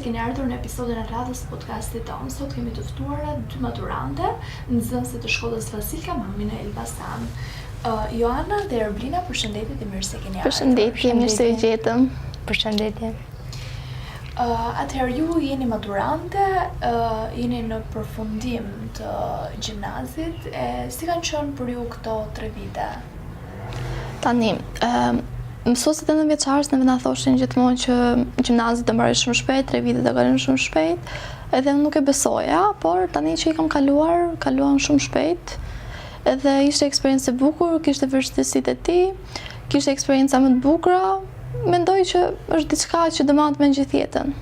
keni ardhur në episodin e radhës të podcastit tonë. Sot kemi të ftuara 2 maturante, nxënëse të shkollës Vasilka Mami në Elbasan. Joana dhe Erblina, përshëndetje dhe mirë se keni ardhur. Përshëndetje, mirë se u gjetëm. Përshëndetje. Atëherë ju jeni maturante, jeni në përfundim të gjimnazit, si kanë qenë për ju këto 3 vite? Tani, mësuesit e 9-vjeçarës na thoshin gjithmonë që gjimnazit do mbaroj shumë shpejt, 3 vite do kalojnë shumë shpejt, edhe unë nuk e besoja, por tani që i kam kaluan shumë shpejt, edhe ishte eksperiencë e bukur, kishte vështirësitë e tij, kishte eksperjenca më të bukura, mendoj që është diçka që do marrë me gjithë jetën.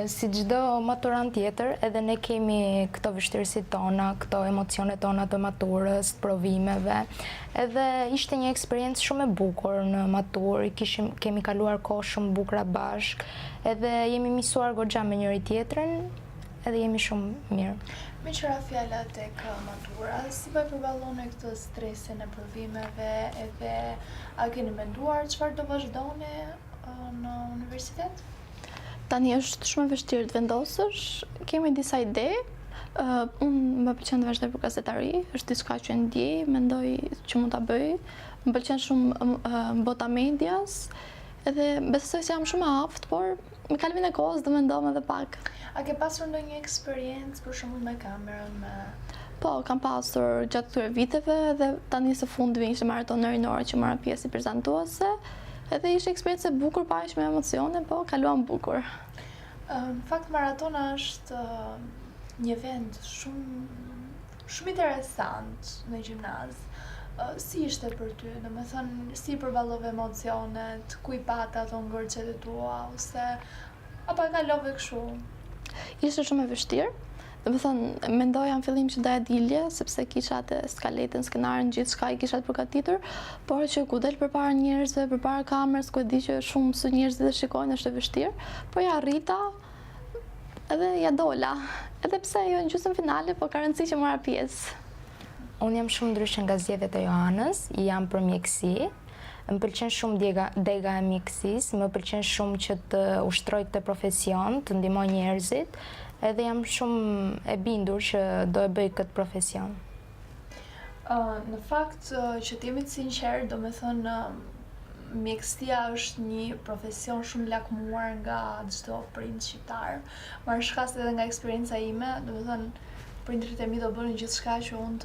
Si çdo maturant tjetër, edhe ne kemi këto vështirësitë tona, këto emocionet tona të maturës, të provimeve. Edhe ishte një eksperiencë shumë e bukur në maturë, kemi kaluar kohë shumë bukura bashkë, edhe jemi mësuar goxha me njëri tjetrin, edhe jemi shumë mirë. Me qëra fjala tek matura, si po e përballoni këtë stresin e provimeve, edhe a keni menduar çfarë do vazhdoni në universitet? Tani është shumë e vështirë të vendosësh, kemi disa ide. Unë më pëlqen të vazhdoj për gazetari, është diçka që ndjej, mendoj që mund ta bëj. Më pëlqen shumë bota medias, edhe besoj se jam shumë e aftë, por me kalimin e kohës do mendoj edhe pak. A ke pasur ndonjë eksperiencë për shembull me kamerën me? Po, kam pasur gjatë këtyre viteve dhe tani së fundmi ishte maratonë rinore që marra pjesë si prezantuese. Edhe ishte eksperiencë e bukur, pa me emocione, po kaluam bukur. Në fakt maratona është një vend shumë interesant në gjimnaz. Si ishte për ty? Domethënë, si përballove emocionet, ku i pata ato ngërçet e tua, ose apo e kalove kështu? Ishte shumë e vështirë. Domethënë, mendoja në fillim që doja dilje, sepse kisha atë skaletën, skenarën, gjithçka i kisha të përgatitur, por që ku del përpara njerëzve, përpara kamerës, ku e di që shumë së njerëzit e shikojnë, është e vështirë, por ja arrita edhe ja dola. Edhe pse jo në gjysmën finale, po ka rëndësi që marra pjesë. Unë jam shumë ndryshe nga zgjedhjet e Joanës, jam për mjeksi. Më pëlqen shumë dega e mjekësisë, më pëlqen shumë që të ushtroj këtë profesion, të ndihmoj njerëzit, edhe jam shumë e bindur që do e bëj këtë profesion. Në fakt që t'jemi të sinqertë, domethënë mjekësia është një profesion shumë lakmuar nga çdo prind shqiptar. Marr shkas edhe nga eksperjenca ime, domethënë prindrit e mi do bënin gjithçka që unë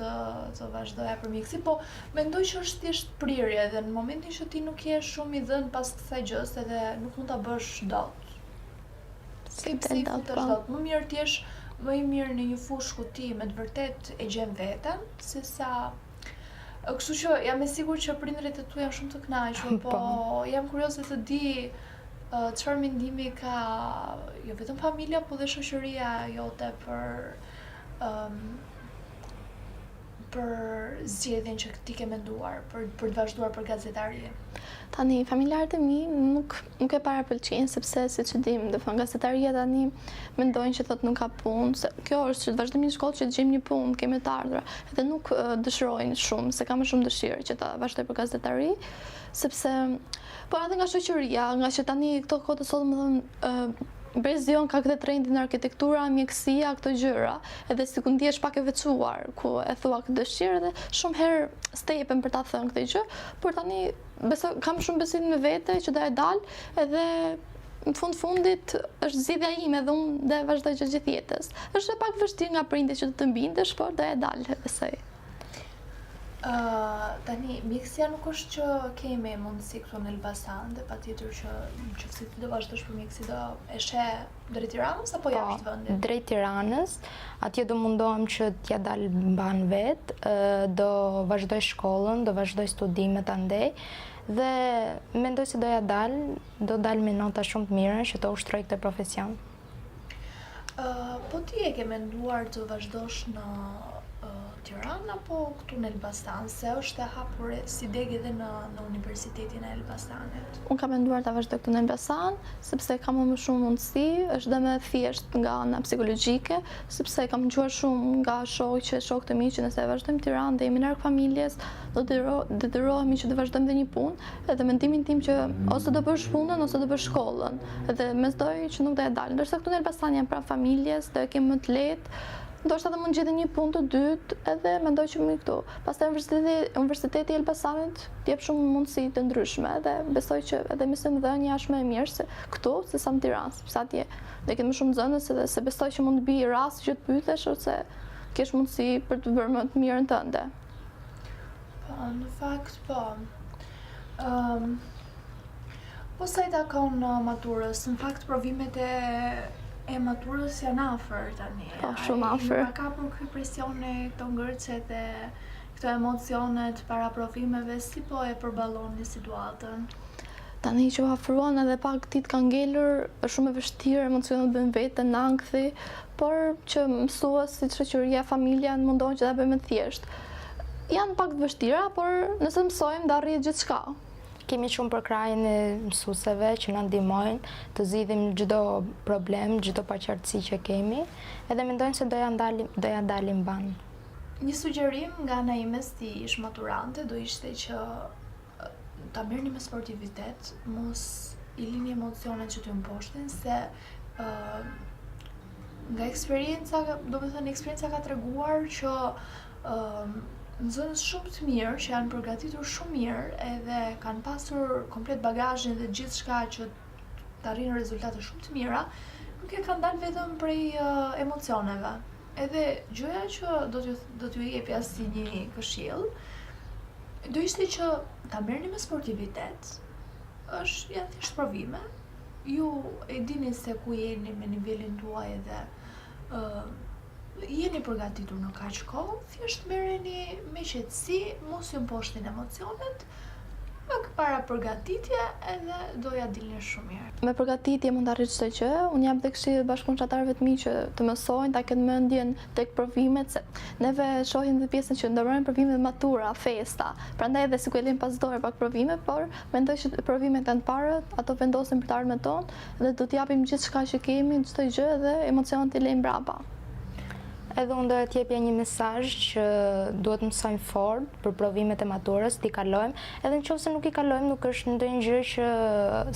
të vazhdoja për mjeksi, po mendoj që është thjesht prirje dhe në momentin që ti nuk je shumë i dhënë pas kësaj gjës, edhe nuk mund ta bësh dot. Si futesh dot? Më mirë ti jesh më i mirë në një fushë ku ti me të vërtet e gjen veten, sesa kështu që jam e sigurt që prindrit e tu janë shumë të kënaqur, po jam kurioze të di çfarë mendimi ka jo vetëm familja, po dhe shoqëria jote për zgjedhjen që ti ke menduar për të vazhduar për gazetari. Tani, familjarët e mi nuk e parapëlqejnë, sepse siç e dim, gazetaria tani mendojnë që thotë nuk ka punë, se kjo është që të vazhdojmë në shkollë që të gjejmë një punë, kemi të ardhura, edhe nuk dëshirojnë shumë, se kam shumë dëshirë që ta vazhdoj për gazetari, sepse po edhe nga shoqëria, nga që tani këto kohë të sotme Brezion ka këtë trendin në arkitektura, mjekësia, këto gjëra, edhe si ku ndihesh pak e veçuar, ku e thua këtë dëshirë, edhe shumë herë stepen për ta thënë këtë gjë, por tani kam shumë besim me vete që do e dal, edhe në fundit është zgjidhja ime dhe unë do e vazhdoj gjithë jetës. Është pak vështirë nga prindit që të mbindesh, por do e dal, besoj. Tani, mjekësia nuk është që kemi mundësi këtu në Elbasan, dhe patjetër që nëse ti do vazhdosh për mjeksi do e sheh drejt Tiranës apo jashtë vendit? Drejt Tiranës, atje do mundohem që t'ja dal mban vet, do vazhdoj shkollën, do vazhdoj studimet andej, dhe mendoj se do dal me nota shumë të mira që të ushtroj këtë profesion. Po ti e ke menduar të vazhdosh në për Tiranë apo këtu në Elbasan, se është e hapur si degë edhe në Universitetin e Elbasanit? Unë kam menduar ta vazhdoj këtu në Elbasan, sepse kam më shumë mundësi, është dhe më thjesht nga ana psikologjike, sepse kam dëgjuar shumë nga shokët e mi që nëse vazhdojmë Tiranë dhe jemi larg familjes, do detyrohemi që të vazhdojmë dhe një punë, edhe mendimin tim që ose do bësh punën ose do bësh shkollën, edhe mesdoj që nuk do e dalë. Ndërsa këtu në Elbasan jam pranë familjes, do e kem më të lehtë. Ndoshta do mund gjeti një punë të dytë edhe mendoj që më këtu. Pastaj Universiteti i Elbasanit jep shumë mundësi të ndryshme dhe besoj që edhe mësimdhënia është më e mirë se këtu sesa në Tiranë, sepse atje do kemë shumë nxënës edhe se besoj që mund të bëj rast që të pyetesh ose kesh mundësi për të bërë më të mirën tënde. Po, në fakt po. Po sa i takon maturës, në fakt provimet e maturës janë afër tani. Po, shumë afër. Nuk ka për ky presione, këto ngërçet e këto emocionet para provimeve, si po e përballoni situatën? Tani që afruan edhe pak ditë ka ngelur, është shumë e vështirë, emocionet bën vete, ankthi, por që mësuesit, shoqëria, familja mundohen që ta bëjmë të thjeshtë. Janë pak të vështira, por nëse mësojmë do arrijë gjithçka. Kemi shumë përkrajën e mësuesve që na ndihmojnë të zgjidhim çdo problem, çdo paqartësi që kemi, edhe mendojnë se do ja ndalim ban. Një sugjerim nga ana ime si ish maturante do ishte që ta merrni me sportivitet, mos i lini emocionet që t'ju mposhtin, se nga eksperienca, eksperienca ka treguar që nxënës shumë të mirë që janë përgatitur shumë mirë edhe kanë pasur komplet bagazhin dhe gjithçka që të arrijnë rezultate shumë të mira, nuk e kanë dalë vetëm prej emocioneve. Edhe gjëja që do t'ju jepja si një këshill, do ishte që ta merrni me sportivitet. Janë thjesht provime. Ju e dini se ku jeni me nivelin tuaj edhe jeni përgatitur në kaq kohë, thjesht merreni me qetësi, mos ju mposhtin emocionet, pak para përgatitje edhe do ja dilni shumë mirë. Me përgatitje mund të arrijë çdo gjë. Unë jap dhe këshill bashkëpunëtarëve të mi që të mësojnë ta kenë mendjen tek provimet, se neve shohim dhe pjesën që ndërmarrin provimet matura, festa. Prandaj edhe sikur e lëm pas dore pak provime, por mendoj që provimet janë të parët, ato vendosin për të ardhmen tonë dhe do t'japim gjithçka që kemi, çdo gjë dhe emocionet i lejmë brapa. Edhe unë do të jepja një mesazh që duhet mësojmë fort për provimet e maturës, t'i kalojmë, edhe nëse nuk i kalojmë, nuk është ndonjë gjë që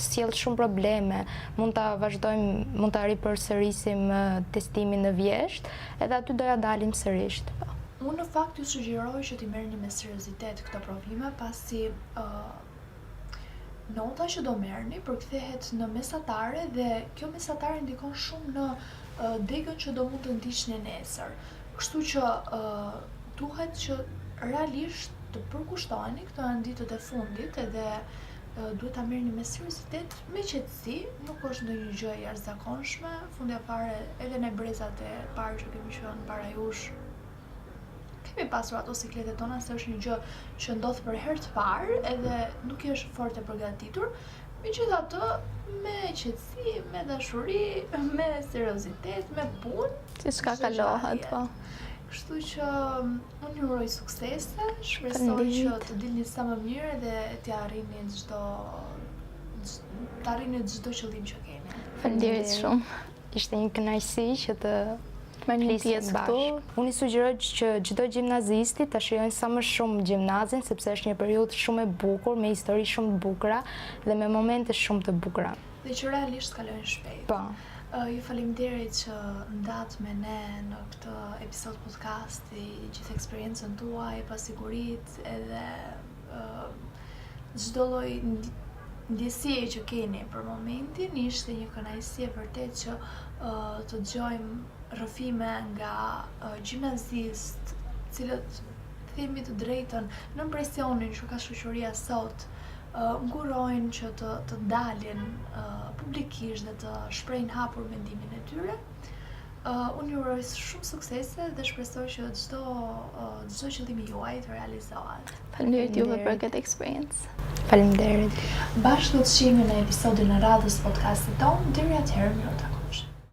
sjell shumë probleme. Mund ta vazhdojmë, mund ta ripërsërisim testimin në vjesht, edhe aty do ja dalim sërish. Unë në fakt ju sugjeroj që t'i merrni me seriozitet këto provime, pasi nota që do merrni përkthehet në mesatare dhe kjo mesatare ndikon shumë në degën që do mund të ndiqni nesër. Kështu që duhet që realisht të përkushtoheni, këto janë ditët e fundit edhe duhet ta merrni me seriozitet, me qetësi, nuk është ndonjë gjë e jashtëzakonshme. Fundja fare edhe në brezat e parë që kemi qenë para jush, kemi pasur ato sikletet tona, se është një gjë që ndodh për herë të parë edhe nuk je fort e përgatitur. Megjithatë, me qetësi, me dashuri, me seriozitet, me punë, Gjithçka kalohet, po. Kështu që unë ju uroj suksese, shpresoj që të dilni sa më mirë dhe të arrini çdo qëllim që keni. Faleminderit shumë. Ishte një kënaqësi që të Merrni pjesë këtu. Unë i sugjeroj që çdo gjimnazisti ta shijojnë sa më shumë gjimnazin, sepse është një periudhë shumë e bukur, me histori shumë të bukura dhe me momente shumë të bukura. Dhe që realisht kalojnë shpejt. Po. Ju faleminderit që ndat me ne në këtë episod podcasti, gjithë eksperiencën tuaj, pasigurit edhe çdo lloj ndjesie që keni për momentin. Ishte një kënaqësi e vërtet që të dëgjojmë rrëfime nga gjimnazistë, cilët themi të drejtën në presionin që ka shoqëria sot, ngurojnë që të dalin publikisht dhe të shprehin hapur mendimin e tyre. Unë ju uroj shumë suksese dhe shpresoj që çdo qëllimi juaj të realizohet. Faleminderit juve për këtë experience. Faleminderit. Bashkë do të shihemi në episodin e radhës podcastit tonë. Deri atëherë, mirë.